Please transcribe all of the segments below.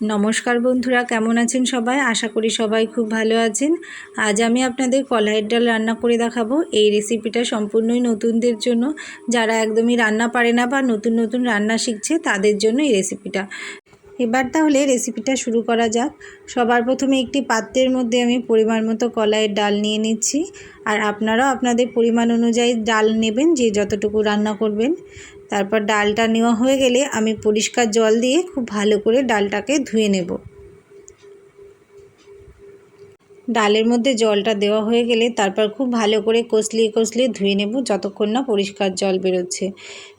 নমস্কার বন্ধুরা, কেমন আছেন সবাই? আশা করি সবাই খুব ভালো আছেন। আজ আমি আপনাদের কলাইয়ের ডাল রান্না করে দেখাবো। এই রেসিপিটা সম্পূর্ণই নতুনদের জন্য, যারা একদমই রান্না পারে না বা নতুন নতুন রান্না শিখছে তাদের জন্য এই রেসিপিটা। এবার তাহলে রেসিপিটা শুরু করা যাক। সবার প্রথমে একটি পাত্রের মধ্যে আমি পরিমাণ মতো কলাইয়ের ডাল নিয়ে নিচ্ছি। আর আপনারাও আপনাদের পরিমাণ অনুযায়ী ডাল নেবেন, যে যতটুকু রান্না করবেন। তারপর ডালটা নেওয়া হয়ে গেলে আমি পরিষ্কার জল দিয়ে খুব ভালো করে ডালটাকে ধুয়ে নেব। ডালের মধ্যে জলটা দেওয়া হয়ে গেলে তারপর খুব ভালো করে কষলিয়ে ধুয়ে নেব, যতক্ষণ না পরিষ্কার জল বেরোচ্ছে।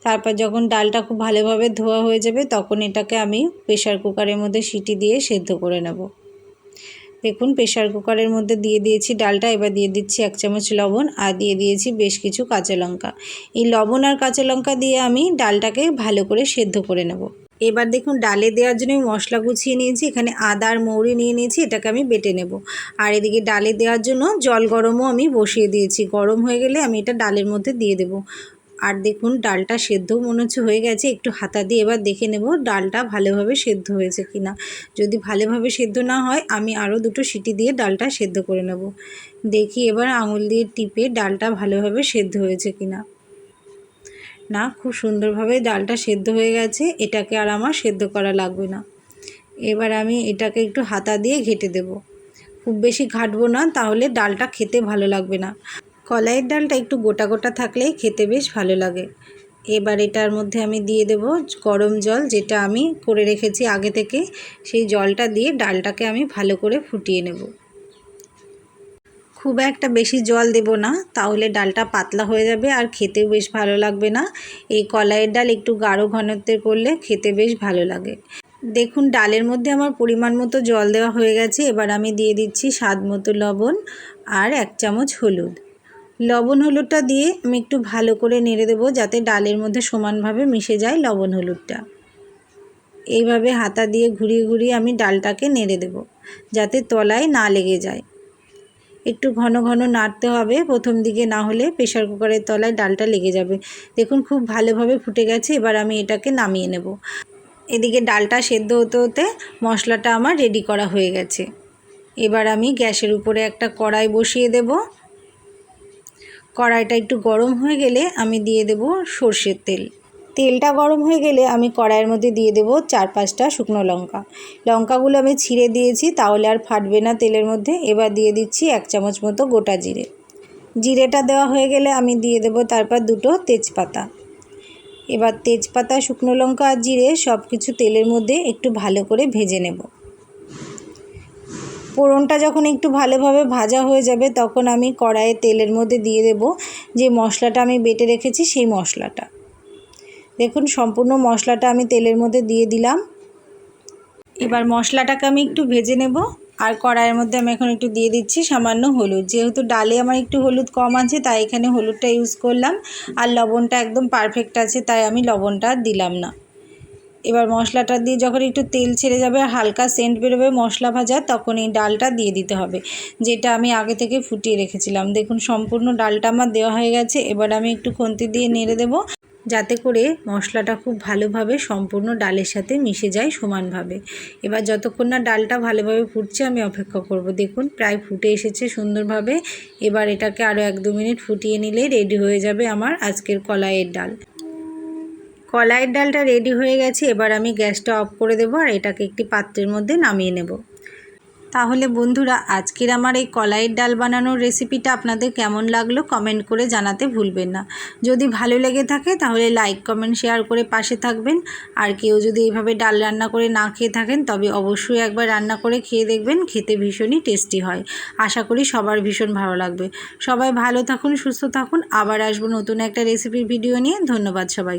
তারপর যখন ডালটা খুব ভালোভাবে ধোয়া হয়ে যাবে তখন এটাকে আমি প্রেশার কুকারের মধ্যে সিটি দিয়ে সেদ্ধ করে নেব। দেখুন, প্রেশার কুকারের মধ্যে দিয়ে দিয়েছি ডালটা। এবার দিয়ে দিচ্ছি 1 চামচ লবণ আর দিয়ে দিয়েছি বেশ কিছু কাঁচা লঙ্কা। এই লবণ আর কাঁচা লঙ্কা দিয়ে আমি ডালটাকে ভালো করে সেদ্ধ করে নেব। এবার দেখুন, ডালে দেওয়ার জন্য আমি মশলা গুছিয়ে নিয়েছি। এখানে আদা আর মৌরি নিয়ে নিয়েছি, এটাকে আমি বেটে নেব। আর এদিকে ডালে দেওয়ার জন্য জল গরমও আমি বসিয়ে দিয়েছি। গরম হয়ে গেলে আমি এটা ডালের মধ্যে দিয়ে দেব। আর দেখুন, ডালটা সেদ্ধ মনে হচ্ছে হয়ে গেছে। একটু হাতা দিয়ে এবার দেখে নেব ডালটা ভালোভাবে সেদ্ধ হয়েছে কিনা। যদি ভালোভাবে সেদ্ধ না হয় আমি আরও 2টো সিটি দিয়ে ডালটা সেদ্ধ করে নেব। দেখি এবার আঙুল দিয়ে টিপে ডালটা ভালোভাবে সেদ্ধ হয়েছে কিনা। না, খুব সুন্দরভাবে ডালটা সেদ্ধ হয়ে গেছে। এটাকে আর আমার সেদ্ধ করা লাগবে না। এবার আমি এটাকে একটু হাতা দিয়ে ঘেঁটে দেব। খুব বেশি ঘাঁটবো না, তাহলে ডালটা খেতে ভালো লাগবে না। কলাইয়ের ডালটা একটু গোটা গোটা থাকলেই খেতে বেশ ভালো লাগে। এবার এটার মধ্যে আমি দিয়ে দেব গরম জল, যেটা আমি করে রেখেছি আগে থেকে। সেই জলটা দিয়ে ডালটাকে আমি ভালো করে ফুটিয়ে নেব। খুব একটা বেশি জল দেব না, তাহলে ডালটা পাতলা হয়ে যাবে আর খেতেও বেশ ভালো লাগবে না। এই কলাইয়ের ডাল একটু গাঢ় ঘনত্বের করলে খেতে বেশ ভালো লাগে। দেখুন, ডালের মধ্যে আমার পরিমাণ মতো জল দেওয়া হয়ে গেছে। এবার আমি দিয়ে দিচ্ছি স্বাদ মতো লবণ আর 1 চামচ হলুদ। লবণ হলুদটা দিয়ে আমি একটু ভালো করে নেড়ে দেবো, যাতে ডালের মধ্যে সমানভাবে মিশে যায় লবণ হলুদটা। এইভাবে হাতা দিয়ে ঘুরিয়ে ঘুরিয়ে আমি ডালটাকে নেড়ে দেব, যাতে তলায় না লেগে যায়। একটু ঘন ঘন নাড়তে হবে প্রথম দিকে, না হলে প্রেশার কুকারের তলায় ডালটা লেগে যাবে। দেখুন, খুব ভালোভাবে ফুটে গেছে। এবার আমি এটাকে নামিয়ে নেব। এদিকে ডালটা সেদ্ধ হতে হতে মশলাটা আমার রেডি করা হয়ে গেছে। এবার আমি গ্যাসের উপরে একটা কড়াই বসিয়ে দেব। কড়াইটা একটু গরম হয়ে গেলে আমি দিয়ে দেব সর্ষের তেল। তেলটা গরম হয়ে গেলে আমি কড়াইয়ের মধ্যে দিয়ে দেব 4-5টা শুকনো লঙ্কা। লঙ্কাগুলো আমি ছিঁড়ে দিয়েছি, তাহলে আর ফাটবে না তেলের মধ্যে। এবার দিয়ে দিচ্ছি 1 চামচ মতো গোটা জিরে। জিরেটা দেওয়া হয়ে গেলে আমি দিয়ে দেব তারপর 2টো তেজপাতা। এবার তেজপাতা, শুকনো লঙ্কা আর জিরে সব কিছু তেলের মধ্যে একটু ভালো করে ভেজে নেব। ফোড়নটা যখন একটু ভালোভাবে ভাজা হয়ে যাবে তখন আমি কড়াইয়ে তেলের মধ্যে দিয়ে দেব যে মশলাটা আমি বেটে রেখেছি, সেই মশলাটা। দেখুন, সম্পূর্ণ মশলাটা আমি তেলের মধ্যে দিয়ে দিলাম। এবার মশলাটাকে আমি একটু ভেজে নেব। আর কড়াইয়ের মধ্যে আমি এখন একটু দিয়ে দিচ্ছি সামান্য হলুদ। যেহেতু ডালে আমার একটু হলুদ কম আছে, তাই এখানে হলুদটা ইউজ করলাম। আর লবণটা একদম পারফেক্ট আছে, তাই আমি লবণটা দিলাম না। এবার মশলাটা দিয়ে যখন একটু তেল ছেড়ে যাবে, হালকা সেন্ট বেরোবে মশলা ভাজা, তখন এই ডালটা দিয়ে দিতে হবে, যেটা আমি আগে থেকে ফুটিয়ে রেখেছিলাম। দেখুন, সম্পূর্ণ ডালটা আমার দেওয়া হয়ে গেছে। এবার আমি একটু খুন্তি দিয়ে নেড়ে দেব, যাতে করে মশলাটা খুব ভালোভাবে সম্পূর্ণ ডালের সাথে মিশে যায় সমানভাবে। এবার যতক্ষণ না ডালটা ভালোভাবে ফুটছে আমি অপেক্ষা করব। দেখুন, প্রায় ফুটে এসেছে সুন্দরভাবে। এবার এটাকে আরও 1-2 মিনিট ফুটিয়ে নিলে রেডি হয়ে যাবে আমার আজকের কলাইয়ের ডাল। কলাইয়ের ডালটা রেডি হয়ে গেছে। এবার আমি গ্যাসটা অফ করে দেবো আর এটাকে একটি পাত্রের মধ্যে নামিয়ে নেব। তাহলে বন্ধুরা, আজকের আমার এই কলাইয়ের ডাল বানানোর রেসিপিটা আপনাদের কেমন লাগলো কমেন্ট করে জানাতে ভুলবেন না। যদি ভালো লেগে থাকে তাহলে লাইক, কমেন্ট, শেয়ার করে পাশে থাকবেন। আর কেউ যদি এইভাবে ডাল রান্না করে না খেয়ে থাকেন, তবে অবশ্যই একবার রান্না করে খেয়ে দেখবেন, খেতে ভীষণই টেস্টি হয়। আশা করি সবার ভীষণ ভালো লাগবে। সবাই ভালো থাকুন, সুস্থ থাকুন। আবার আসবো নতুন একটা রেসিপির ভিডিও নিয়ে। ধন্যবাদ সবাই।